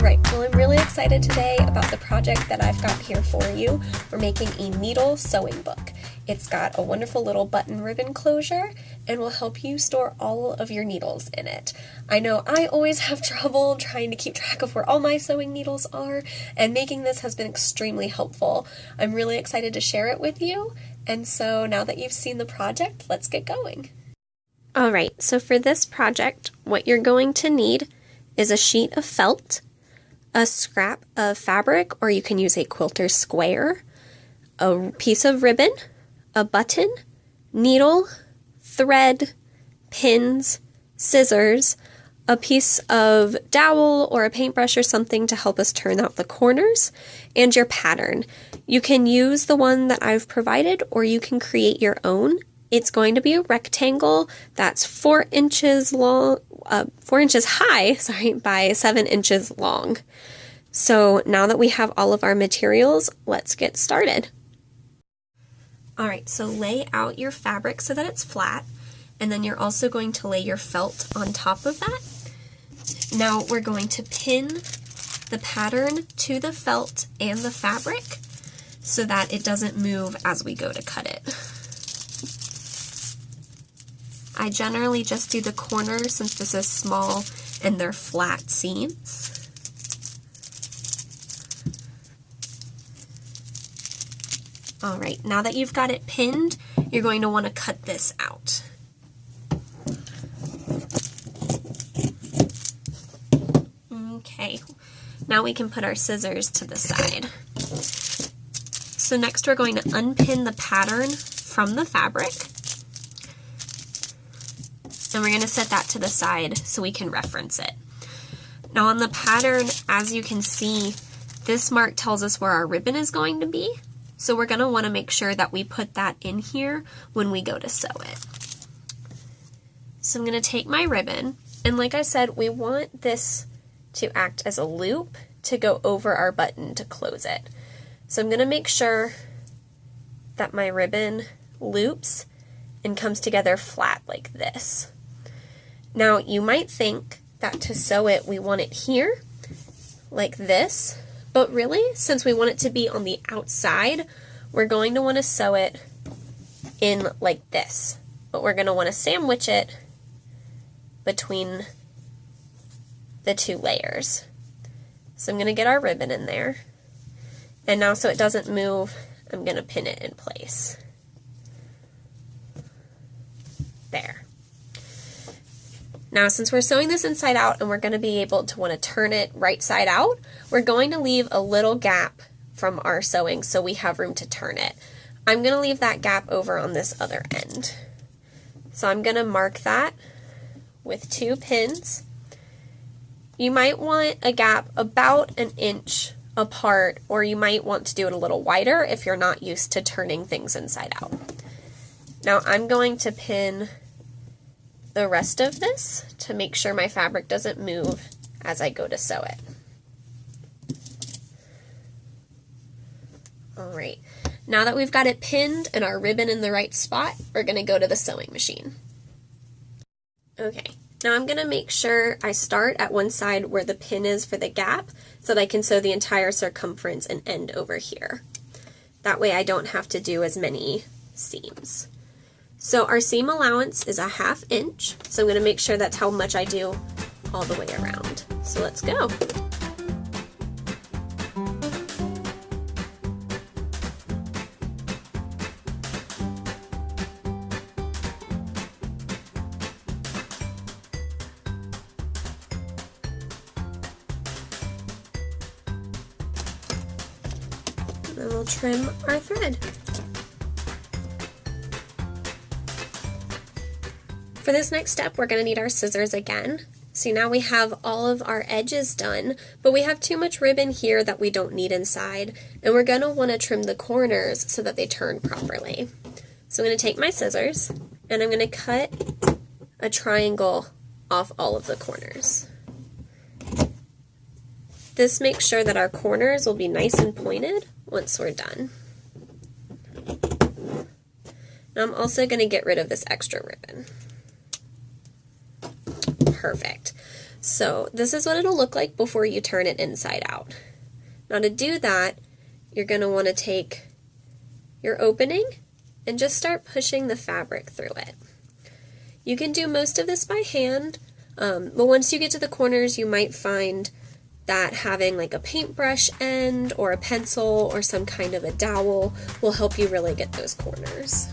Alright, well I'm really excited today about the project that I've got here for you. We're making a needle sewing book. It's got a wonderful little button ribbon closure and will help you store all of your needles in it. I know I always have trouble trying to keep track of where all my sewing needles are, and making this has been extremely helpful. I'm really excited to share it with you, and so now that you've seen the project, let's get going. Alright, so for this project, what you're going to need is a sheet of felt, a scrap of fabric, or you can use a quilter square, a piece of ribbon, a button, needle, thread, pins, scissors, a piece of dowel or a paintbrush or something to help us turn out the corners, and your pattern. You can use the one that I've provided, or you can create your own. It's going to be a rectangle that's 4 inches long, 4 inches high, by 7 inches long. So now that we have all of our materials, let's get started. Alright, so lay out your fabric so that it's flat, and then you're also going to lay your felt on top of that. Now we're going to pin the pattern to the felt and the fabric so that it doesn't move as we go to cut it. I generally just do the corners since this is small and they're flat seams. Alright, now that you've got it pinned, you're going to want to cut this out. Okay, now we can put our scissors to the side. So next we're going to unpin the pattern from the fabric. And we're going to set that to the side so we can reference it. Now on the pattern, as you can see, this mark tells us where our ribbon is going to be. So we're going to want to make sure that we put that in here when we go to sew it. So I'm going to take my ribbon, and like I said, we want this to act as a loop to go over our button to close it. So I'm going to make sure that my ribbon loops and comes together flat like this. Now you might think that to sew it we want it here, like this, but really since we want it to be on the outside, we're going to want to sew it in like this, but we're going to want to sandwich it between the two layers. So I'm going to get our ribbon in there, and now so it doesn't move, I'm going to pin it in place. There. Now since we're sewing this inside out and we're going to be able to want to turn it right side out, we're going to leave a little gap from our sewing so we have room to turn it. I'm going to leave that gap over on this other end. So I'm going to mark that with 2 pins. You might want a gap about 1 inch apart, or you might want to do it a little wider if you're not used to turning things inside out. Now I'm going to pin the rest of this to make sure my fabric doesn't move as I go to sew it. Alright, now that we've got it pinned and our ribbon in the right spot, we're going to go to the sewing machine. Okay, now I'm going to make sure I start at one side where the pin is for the gap so that I can sew the entire circumference and end over here. That way I don't have to do as many seams. So our seam allowance is 1/2 inch, so I'm going to make sure that's how much I do all the way around. So let's go. And then we'll trim our thread. For this next step, we're going to need our scissors again. See, now we have all of our edges done, but we have too much ribbon here that we don't need inside, and we're going to want to trim the corners so that they turn properly. So I'm going to take my scissors, and I'm going to cut a triangle off all of the corners. This makes sure that our corners will be nice and pointed once we're done. Now I'm also going to get rid of this extra ribbon. Perfect. So this is what it'll look like before you turn it inside out. Now to do that, you're going to want to take your opening and just start pushing the fabric through it. You can do most of this by hand, but once you get to the corners, you might find that having like a paintbrush end or a pencil or some kind of a dowel will help you really get those corners.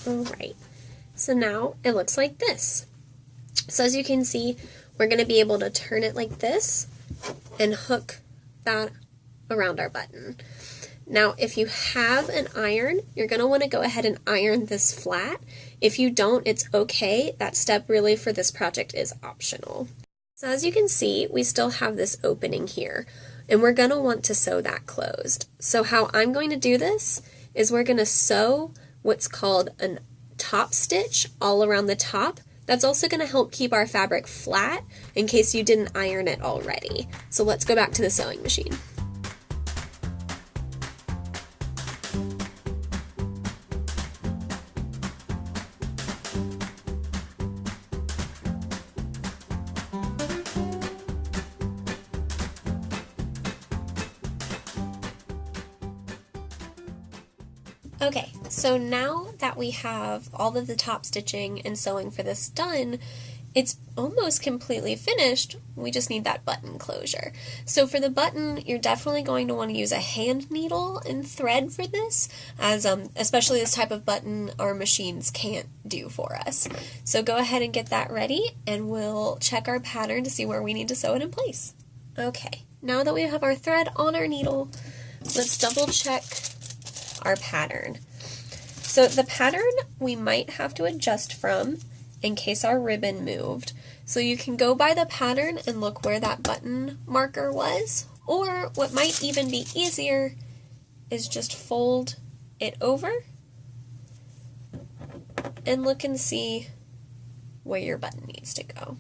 Alright, so now it looks like this. So as you can see, we're going to be able to turn it like this and hook that around our button. Now if you have an iron, you're going to want to go ahead and iron this flat. If you don't, it's okay. That step really for this project is optional. So as you can see, we still have this opening here, and we're going to want to sew that closed. So how I'm going to do this is we're going to sew what's called a top stitch all around the top. That's also going to help keep our fabric flat in case you didn't iron it already. So let's go back to the sewing machine. Okay, so now that we have all of the top stitching and sewing for this done, it's almost completely finished. We just need that button closure. So for the button, you're definitely going to want to use a hand needle and thread for this, as especially this type of button our machines can't do for us. So go ahead and get that ready, and we'll check our pattern to see where we need to sew it in place. Okay, now that we have our thread on our needle, let's double check our pattern. So the pattern we might have to adjust from in case our ribbon moved. So you can go by the pattern and look where that button marker was, or what might even be easier is just fold it over and look and see where your button needs to go.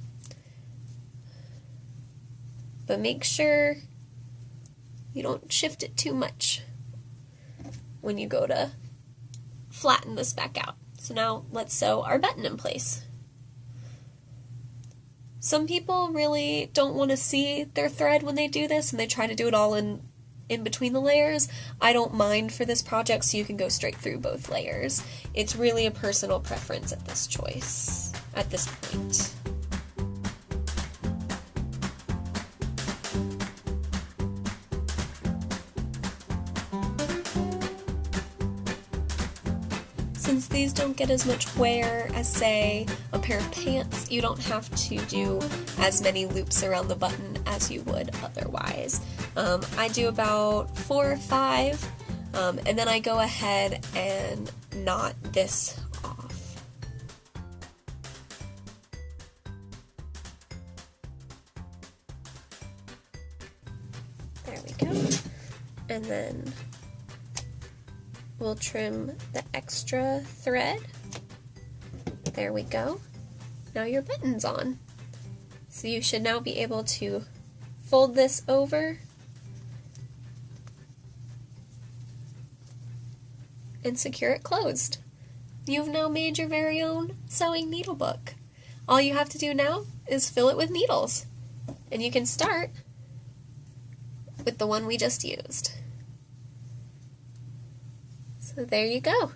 But make sure you don't shift it too much when you go to flatten this back out. So now let's sew our button in place. Some people really don't want to see their thread when they do this, and they try to do it all in between the layers. I don't mind for this project, so you can go straight through both layers. It's really a personal preference at this point. Since these don't get as much wear as, say, a pair of pants, you don't have to do as many loops around the button as you would otherwise. I do about 4 or 5, and then I go ahead and knot this off. There we go. And then we'll trim the extra thread. There we go. Now your button's on. So you should now be able to fold this over and secure it closed. You've now made your very own sewing needle book. All you have to do now is fill it with needles. And you can start with the one we just used. So there you go.